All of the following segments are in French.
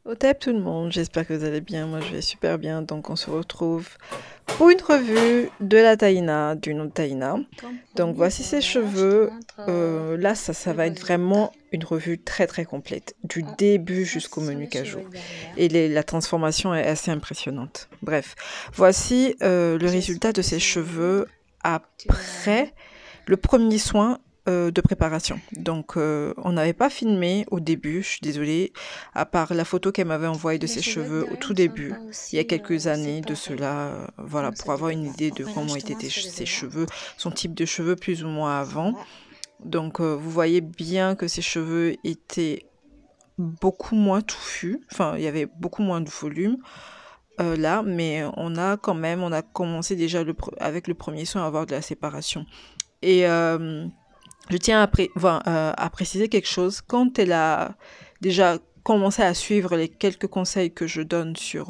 Au top tout le monde, j'espère que vous allez bien, moi je vais super bien, donc on se retrouve pour une revue de la Taïna, du nom de Taïna. Comme Donc promis, voici ses voilà, je te cheveux, montre là ça le va être résultat. vraiment une revue très complète, du Ah, début ça, jusqu'au ce sont menu les cajou. cheveux derrière. Et la transformation est assez impressionnante. Bref, voici le résultat J'espère de que ses c'est visible. cheveux Tu verras bien. après le premier soin de préparation. Donc, on n'avait pas filmé au début, je suis désolée, à part la photo qu'elle m'avait envoyée de Les ses cheveux cheveux au derrière tout ne sont début, pas il y a aussi quelques années de séparés cela, voilà, comme pour ceux de avoir une devant. idée Donc de maintenant, comment je te étaient montre de ses devant. cheveux, son type de cheveux plus ou moins avant. Voilà. Donc, vous voyez bien que ses cheveux étaient beaucoup moins touffus, enfin, il y avait beaucoup moins de volume. Là, mais on a commencé déjà avec le premier soin à avoir de la séparation. Et je tiens à préciser quelque chose. Quand elle a déjà commencé à suivre les quelques conseils que je donne sur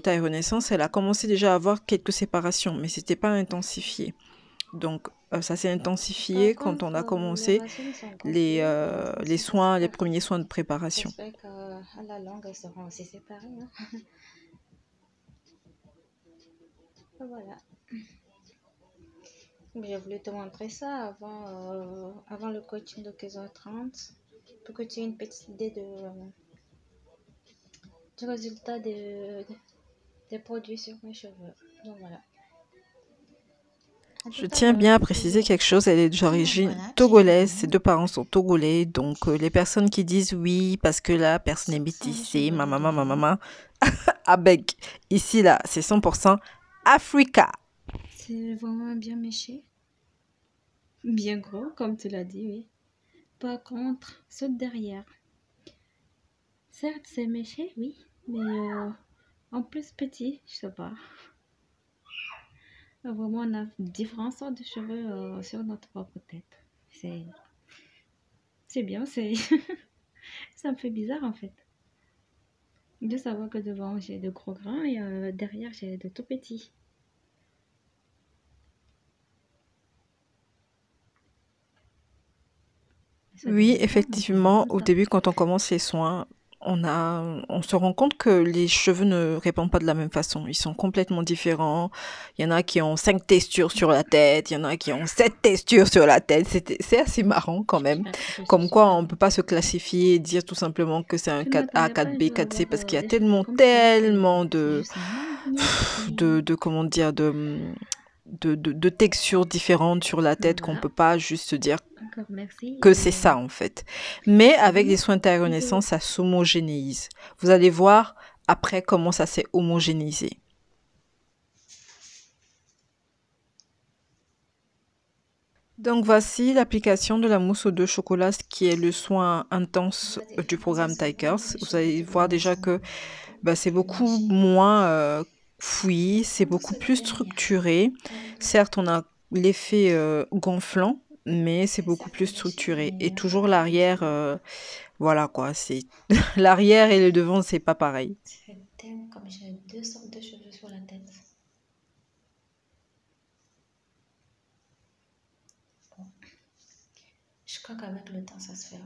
Taille Renaissance, elle a commencé déjà à avoir quelques séparations, mais c'était pas intensifié. Donc, ça s'est intensifié Par quand on contre, a les commencé racines sont confuses. Elles ne sont pas les séparées. premiers soins de préparation. J'espère qu'à la longue, elles seront aussi séparées, hein. Voilà. J'ai voulu te montrer ça avant le coaching de 15h30 pour que tu aies une petite idée du résultat des produits sur mes cheveux. Donc voilà. À tout Je à tiens l'heure. bien à préciser quelque chose, elle est Donc d'origine voilà, tu togolaise, verras. ses deux parents sont togolais, donc les personnes qui disent oui parce que la personne est Ce sont les métissée, cheveux de ma devant. maman, Abeg, ici là, c'est 100% Africa. C'est vraiment bien méché. Bien gros, comme tu l'as dit, oui. Par contre, ceux de derrière. Certes, c'est méché, oui, mais en plus petit, je sais pas. Vraiment, on a différentes sortes de cheveux sur notre propre tête. C'est, c'est bien, c'est, ça me fait bizarre en fait. De savoir que devant j'ai de gros grains et derrière j'ai de tout petits. Ça Oui, devient tard, mais c'est bien effectivement, comme au ça. début, quand on commence les soins, on se rend compte que les cheveux ne répondent pas de la même façon. Ils sont complètement différents. Il y en a qui ont 5 textures sur la tête, il y en a qui ont 7 textures sur la tête. C'est assez marrant quand même. Je suis Comme quoi, super. on peut pas se classifier et dire tout simplement que c'est un Je ne 4A, m'attendais pas un 4B, jour à 4C avoir parce qu'il y a des cheveux comme ça. tellement C'est juste un avenir. comment dire, de textures différentes sur la Donc tête qu'on voilà, peut pas juste se dire encore merci que c'est et ça en fait. Mais avec les oui, soins de taille bisous. renaissance, ça s'homogénéise. Vous allez voir après comment ça s'est homogénéisé. Donc voici l'application de la mousse aux deux chocolats, qui est le soin intense Vas-y, du vas-y, programme c'est vraiment Tigers. les Vous cheveux allez de voir devant déjà sont que c'est plus beaucoup méchés. moins fouillis, Par c'est contre, beaucoup ceux de plus derrière, structuré. Certes, on a l'effet gonflant, mais c'est c'est beaucoup certes plus méché, structuré. Et mais toujours plus l'arrière, léger. voilà quoi, c'est l'arrière et le devant, c'est pas pareil. C'est tellement comme j'ai deux sortes de cheveux sur la tête. Bon, je crois qu'avec le temps, ça se fera.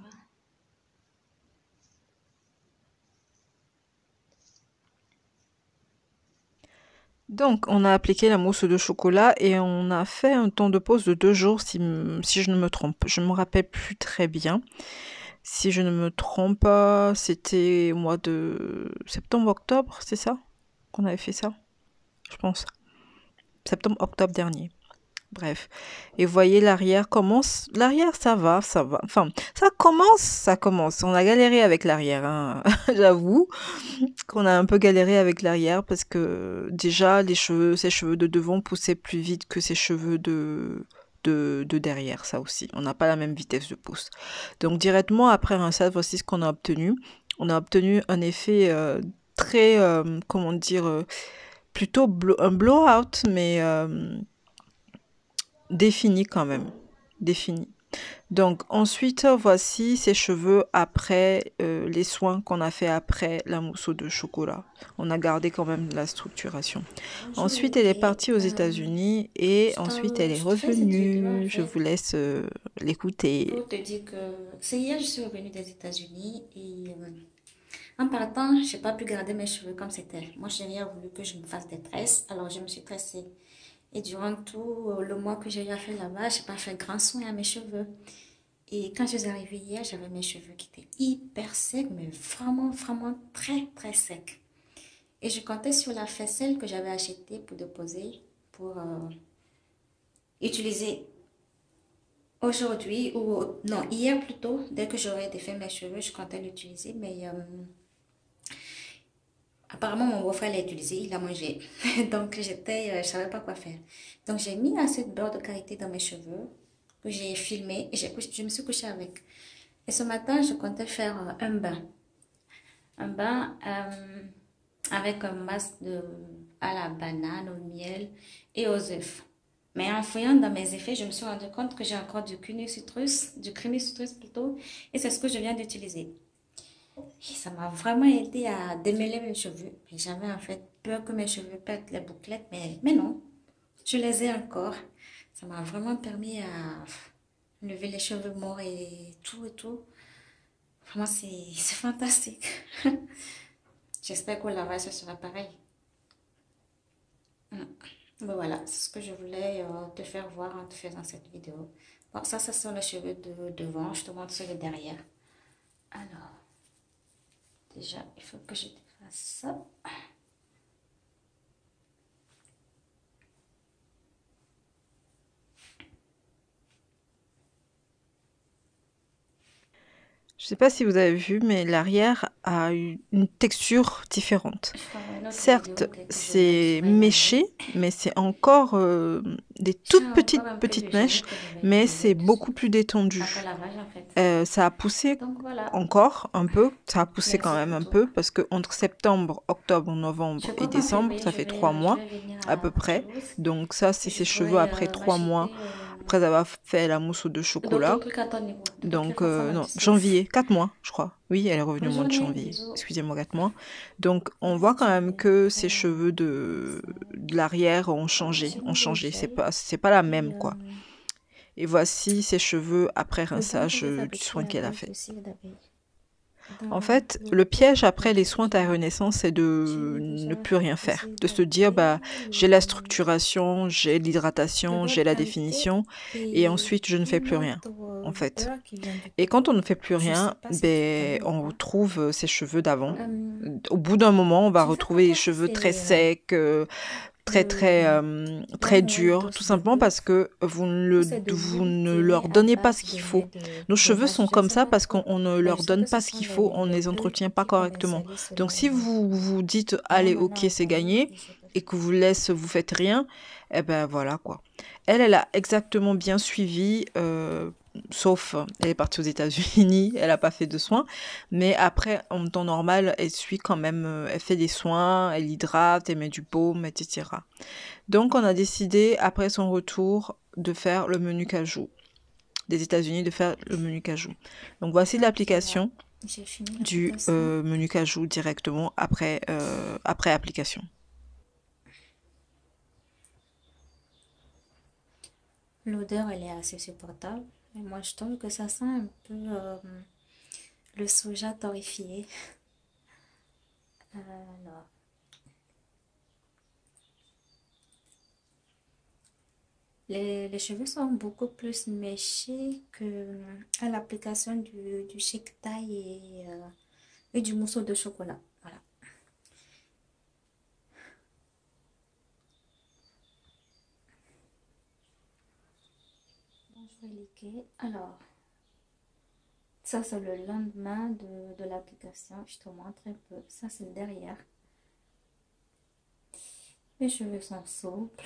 Donc, on a appliqué la mousse de chocolat et on a fait un temps de pause de 2 jours, si je ne me trompe. Je ne me rappelle plus très bien. Si je ne me trompe pas, c'était au mois de septembre-octobre, c'est ça qu'on avait fait ça, je pense. Septembre-octobre dernier. Bref. Et vous voyez l'arrière commence. L'arrière, ça va, ça va. Enfin, ça commence, ça commence. On a galéré avec l'arrière, hein. J'avoue qu'on a un peu galéré avec l'arrière parce que déjà, ses cheveux de devant poussaient plus vite que ses cheveux de derrière, ça aussi. On n'a pas la même vitesse de pousse. Donc, directement après rinçage, voici ce qu'on a obtenu. On a obtenu un effet très, comment dire, plutôt un blowout, mais défini quand même. Défini. Donc ensuite, voici ses cheveux après les soins qu'on a fait après la mousse de chocolat. On a gardé quand même la structuration. Bonjour Ensuite, elle est Lily. partie aux États-Unis et ensuite elle est Je te fais cette vidéo en revenue. Je fait vous laisse l'écouter. pour te dire que c'est hier je suis revenue des États-Unis et En partant, j'ai pas pu garder mes cheveux comme c'était. Moi, j'ai rien voulu que je me fasse des tresses, alors je me suis tressée. Et durant tout le mois que j'ai eu à faire là-bas, j'ai pas fait grand soin à mes cheveux. Et quand je suis arrivée hier, j'avais mes cheveux qui étaient hyper secs, mais vraiment, vraiment très, très secs. Et je comptais sur la faisselle que j'avais achetée pour déposer, pour utiliser aujourd'hui, ou non, hier plutôt, dès que j'aurais défait mes cheveux, je comptais l'utiliser, mais apparemment mon beau-frère l'a utilisé, il l'a mangé. Donc je savais pas quoi faire. Donc j'ai mis assez de beurre de karité dans mes cheveux, que j'ai filmé, et je me suis couchée avec. Et ce matin, je comptais faire un bain. Un bain avec un masque à la banane, au miel et aux œufs. Mais en fouillant dans mes effets, je me suis rendu compte que j'ai encore du creamy citrus plutôt, et c'est ce que je viens d'utiliser. Et ça m'a vraiment aidé à démêler mes cheveux. Et j'avais en fait peur que mes cheveux perdent les bouclettes, mais non, je les ai encore. Ça m'a vraiment permis à lever les cheveux morts et tout et tout. Vraiment, c'est fantastique. J'espère qu'au lavage, ce sera pareil. Ben voilà, c'est ce que je voulais te faire voir en te faisant cette vidéo. Bon, ça sont les cheveux de devant. Je te montre ceux de derrière. Alors, déjà, il faut que je te fasse ça. Je sais pas si vous avez vu, mais l'arrière a une texture différente. Je ferai une autre vidéo Certes, dès que je c'est mesurerai la mienne. méché, mais c'est encore des J'ai toutes encore un peu de petites gel mèches, que je vais mais utiliser c'est dessus. beaucoup plus Après détendu. lavage, en fait. Ça a poussé Donc voilà. encore un peu, ça a poussé quand Merci même pour un tout. peu, parce que entre septembre, octobre, Je novembre et crois qu'en décembre, février, ça fait 3 mois je vais venir à peu à près. Toulouse Donc ça, c'est et je ses cheveux pourrais après 3 mois, m'acheter après avoir fait la mousse de chocolat. d'autres trucs à ton niveau. De toutes les Donc, façons, là, non, tu sais. janvier, 4 mois, je crois. Oui, elle est revenue au Bonne mois de journée, janvier. bisous. Excusez-moi, 4 mois. Donc, on voit Merci, quand tu même m'aides. que Après, ses cheveux de l'arrière ont on changé, continue ont le changé. gel. C'est pas la Et même, quoi. Et voici ses cheveux après le bain rinçage que je du soin fabriquais à qu'elle a base fait. de cire d'abeille. En Dans fait, le le pot piège après les d'habitude que soins j'avais, Renaissance, c'est de j'ai ne déjà plus rien fait de faire. cire De se dire, bah, d'abeille, j'ai la structuration, j'ai de l'hydratation, beurre j'ai de la karité définition, et et ensuite je ne fais une plus rien, autre en fait. beurre qui vient du Et quand on Togo. ne fait plus Je sais rien, pas si tu ben, connais ou on pas. retrouve ses cheveux d'avant. Euh, Au bout d'un moment, on va je sais pas retrouver les trop si cheveux très c'est secs, le très one white durs, tout d'os de simplement parce bœuf que ou c'est de vous l'huile ne tirée leur à donnez pas ce base de qu'il lait faut. Nos de cheveux vache. sont Je ne comme sais ça pas parce trop, qu'on ne mais je leur sais que donne ce pas ce sont qu'il faut, on ne les les plus entretient pas qui correctement. commercialisent Donc selon si vous vous dites, moi allez, maintenant ok, à c'est Paris gagné, et j'ai pas et fait. que vous faites rien, eh ben voilà quoi. Elle a exactement bien suivi, sauf elle est partie aux États-Unis, elle n'a pas fait de soins, mais après, en temps normal, elle suit quand même, elle fait des soins, elle hydrate, elle met du baume, etc. Donc on a décidé, après son retour, de faire le menu cajou, des États-Unis, de faire le menu cajou. Donc voici Ok, là, l'application j'ai fini du l'application. menu cajou directement après application. L'odeur, elle est assez supportable. Et moi, je trouve que ça sent un peu le soja torréfié. Alors, les cheveux sont beaucoup plus méchés que à l'application du Chic Taille et du mousseau de chocolat. Voilà. Donc, je vais liquer. Alors, ça, c'est le lendemain de l'application. Je te montre un peu. Ça, c'est le derrière. Mes cheveux sont souples.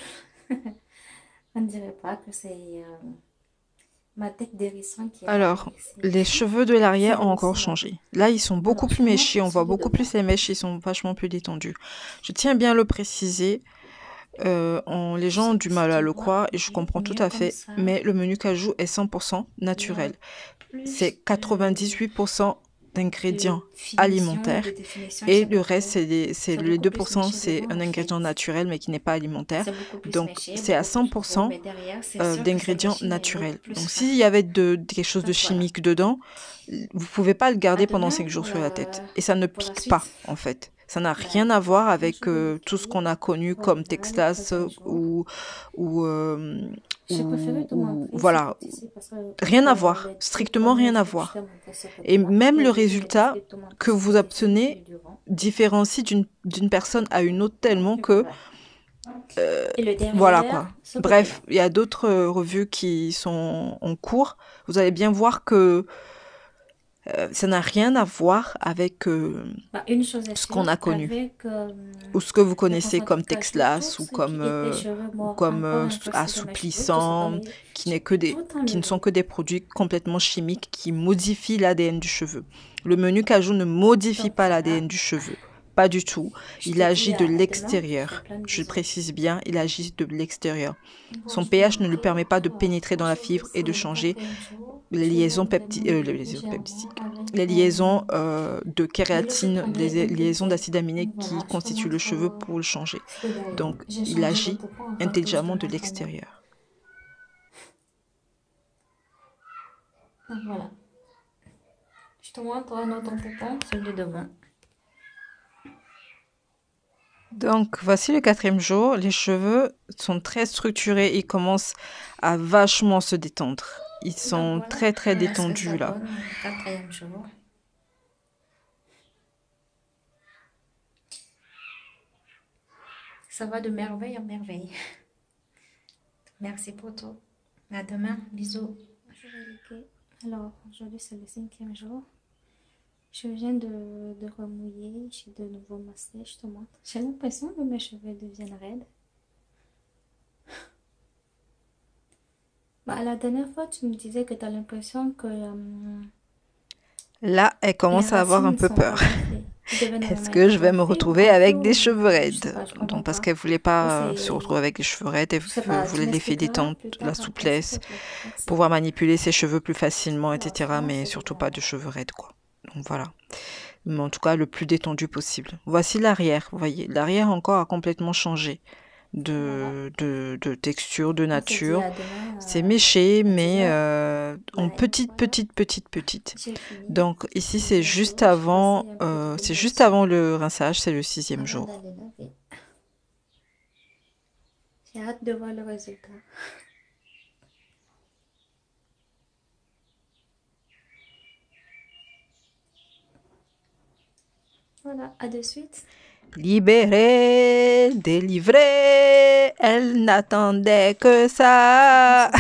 On ne dirait pas que c'est ma tête d'hérisson qui est Alors, partie. les cheveux de C'est l'arrière ont encore hallucinant. changé. Là, ils sont beaucoup Alors, je plus te montre méchés, on voit celui de beaucoup devant. plus les mèches, ils sont vachement plus détendus. Je tiens bien à le préciser, les Je gens sais ont pas du si mal à tu le vois croire et je bien, comprends tout mieux à comme fait, ça. mais le menu cajou est 100% Il y a naturel. C'est plus de... 98% d'ingrédients finition et alimentaires de définition, et le reste, c'est c'est les beaucoup deux plus pour cent, méché c'est devant un en fait. ingrédient naturel mais qui n'est pas alimentaire. C'est beaucoup plus Donc, méché, c'est à beaucoup plus gros, 100% mais derrière, c'est sûr que c'est d'ingrédients méché, mais beaucoup naturels. plus Donc, fin. s'il y avait quelque chose de Donc voilà. chimique dedans, vous pouvez pas le À garder pendant demain 5 jours sur la tête. Et ça ne pour la pique pas, suite. en fait. Ça n'a Bah, rien à voir avec je vais tout ce l'écrire. qu'on a connu comme Voilà, le Texas 13e jour. ou, euh, J'ai préféré te montrer ce voilà. petit parce que Rien à voir. les deux Strictement premiers rien à jours, je t'ai voir. montré ce Et côté-là. même Les le jours où j'ai résultat décidé de te montrer que ce vous côté-ci, le obtenez durant. différencie d'une personne à une autre tellement que Et le voilà derrière, quoi. ce côté-là. Bref, il y a d'autres revues qui sont en cours. Vous allez bien voir que ça n'a rien à voir avec Bah, une chose est ce qu'on sûre, a connu avec ou ce que vous le connaissez concentré comme de cajou, tout Texlas ce qui était cheveux ou morts, comme encore incrustés dans mes cheveux, tout ça assouplissant, tombé. qui J'ai n'est que tout qui ne sont enlevé. que des produits complètement chimiques qui modifient l'ADN du cheveu. Le menu cajou ne modifie Donc pas voilà, l'ADN du cheveu. Pas du tout. je Il te dis agit de à demain, je te fais l'extérieur. plein de Je le bisous. précise bien, il agit de l'extérieur. Bon, Son je vais pH ne lui rentrer. permet pas de pénétrer dans la Aujourd'hui, fibre et c'est de le changer 4e jour. les Je vais liaisons me débrouiller légèrement les avec liaisons de l'huile que je kératine, prenais les une toute liaisons seule. d'acide aminé Donc qui voilà, je te constituent le montre cheveu pour le changer. ce que derrière. Donc, J'ai il changé de agit coupon encore que je te intelligemment de montre moi. l'extérieur. Donc voilà. Je te montre un autre coupon, celui de devant. Donc, voici le 4e jour. Les cheveux sont très structurés et commencent à vachement se détendre. Ils Donc sont voilà, très très voilà ce que ça détendus là. donne au 4e jour. Ça va de merveille en merveille. Merci pour tout. À demain. Bisous. Alors, aujourd'hui, c'est le 5e jour. Je viens de remouiller. J'ai de nouveau massé. Je te montre. J'ai l'impression que mes cheveux deviennent raides. Bah, la dernière fois, tu me disais que tu as l'impression que Là, elle les commence à avoir un racines peu sont peur. agenflées. Est-ce que je vais me retrouver avec des cheveux Je sais raides? pas, je comprends Donc, parce pas. qu'elle voulait Ou pas se retrouver c'est... avec les cheveux raides, elle Je sais pas, tu voulait l'effet m'expliqueras détente, plus la tard après, s'il te souplesse, plaît. Merci. pouvoir manipuler ses cheveux plus facilement, Alors, etc. ça, Mais c'est le surtout pas derrière. de cheveux raides, quoi. Donc, voilà. Mais en tout cas, le plus détendu possible. Voici l'arrière. Vous voyez, l'arrière encore a complètement changé Voilà. de texture, de On se dit nature. à demain C'est méché, à mais 10h. en Bye. Voilà, petite. j'ai fini. Donc ici, c'est 5e juste jour. Je avant, t'essaye un peu de c'est vidéo juste aussi avant le rinçage, c'est le 6e avant jour. d'aller laver. J'ai hâte de voir le résultat. Voilà, à de suite. Libérée, délivrée, elle n'attendait que ça.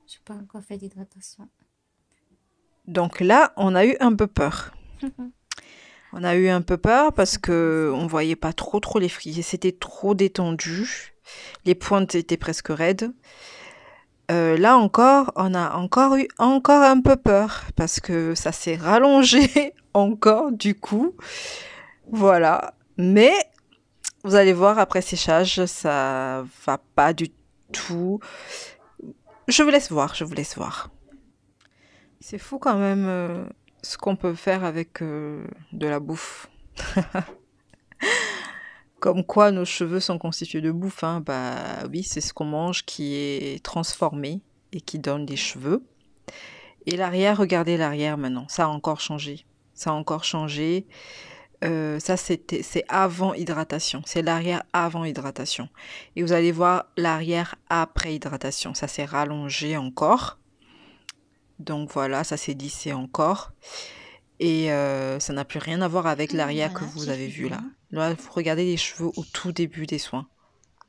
J'ai pas encore fait d'hydratation. Donc là, on a eu un peu peur. On a eu un peu peur parce que on voyait pas trop les frisés, c'était trop détendu. Les pointes étaient presque raides. Là encore, on a encore eu un peu peur parce que ça s'est rallongé encore du coup. Voilà. Mais vous allez voir après séchage, ça va pas du tout. Je vous laisse voir, je vous laisse voir. C'est fou quand même ce qu'on peut faire avec de la bouffe. Comme quoi nos cheveux sont constitués de bouffe, hein. Bah oui, c'est ce qu'on mange qui est transformé et qui donne des cheveux. Et l'arrière, regardez l'arrière maintenant, ça a encore changé. Ça a encore changé. Ça, c'est avant hydratation. C'est l'arrière avant hydratation. Et vous allez voir l'arrière après hydratation. Ça s'est rallongé encore. Donc voilà, ça s'est lissé encore. Et ça n'a plus rien à voir avec l'arrière que Voilà, vous j'ai avez vu là. fini. Là, vous regardez les cheveux au tout début des soins.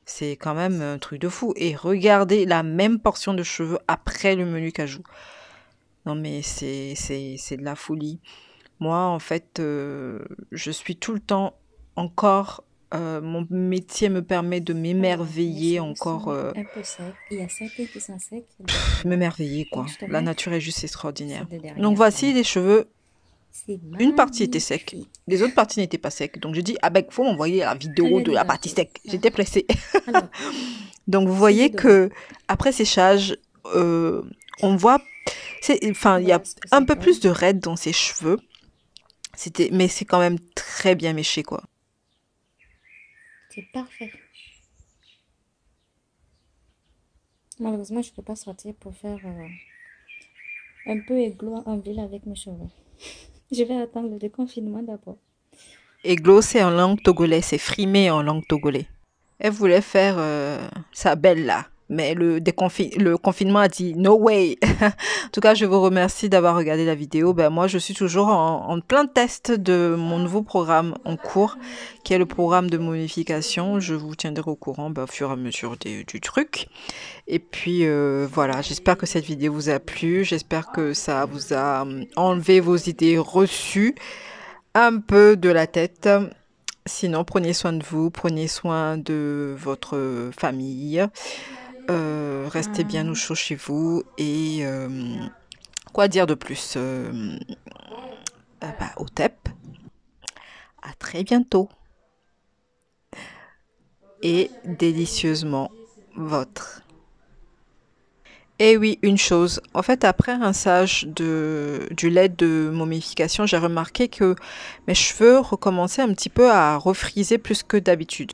C'est quand même un truc de fou. Et regardez la même portion de cheveux après le menu cajou. Non mais c'est de la folie. Moi, en fait, je suis tout le temps encore... mon métier me permet de Alors, mes m'émerveiller cheveux encore... sont un peu secs. Il y a certains qui sont secs. m'émerveiller, Donc, quoi. je te La montre nature est juste extraordinaire. celle de Donc derrière. voici Voilà. les cheveux. C'est Une partie était sec, magnifique. les autres parties n'étaient pas secs. Donc j'ai dit, ah ben, il faut m'envoyer la vidéo Elle est de la partie dégagée. sec. J'étais pressée. Alors, Donc vous c'est voyez du devant. que après séchage, on voit, enfin il y a Voilà ce que ça un peu donne. plus de raide dans ses cheveux. Mais c'est quand même très bien méché, quoi. C'est parfait. Malheureusement, je ne peux pas sortir pour faire un peu égloire en ville avec mes cheveux. Je vais attendre le déconfinement d'abord. Et glossé en langue togolais, c'est frimé en langue togolais. Elle voulait faire sa belle là. Mais le confinement a dit no way. En tout cas, je vous remercie d'avoir regardé la vidéo. Ben, moi, je suis toujours en plein test de mon nouveau programme en cours, qui est le programme de momification. Je vous tiendrai au courant ben, au fur et à mesure du truc. Et puis voilà, j'espère que cette vidéo vous a plu. J'espère que ça vous a enlevé vos idées reçues un peu de la tête. Sinon, prenez soin de vous, prenez soin de votre famille, restez bien au chaud chez vous et quoi dire de plus au TEP, à très bientôt et délicieusement votre. Et oui, une chose, en fait, après rinçage du lait de momification, j'ai remarqué que mes cheveux recommençaient un petit peu à refriser plus que d'habitude.